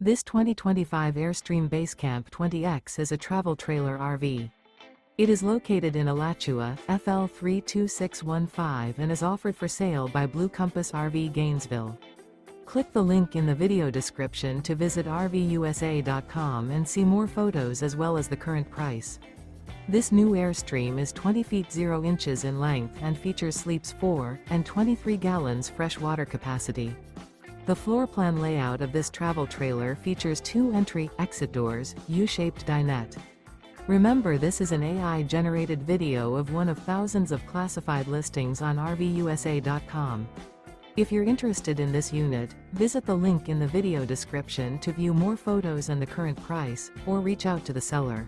This 2025 Airstream Basecamp 20X is a travel trailer RV. It is located in Alachua, FL 32615 and is offered for sale by Blue Compass RV Gainesville. Click the link in the video description to visit RVUSA.com and see more photos as well as the current price. This new Airstream is 20 feet 0 inches in length and features sleeps 4 and 23 gallons fresh water capacity. The floor plan layout of this travel trailer features 2 entry-exit doors, U-shaped dinette. Remember, this is an AI-generated video of one of thousands of classified listings on RVUSA.com. If you're interested in this unit, visit the link in the video description to view more photos and the current price, or reach out to the seller.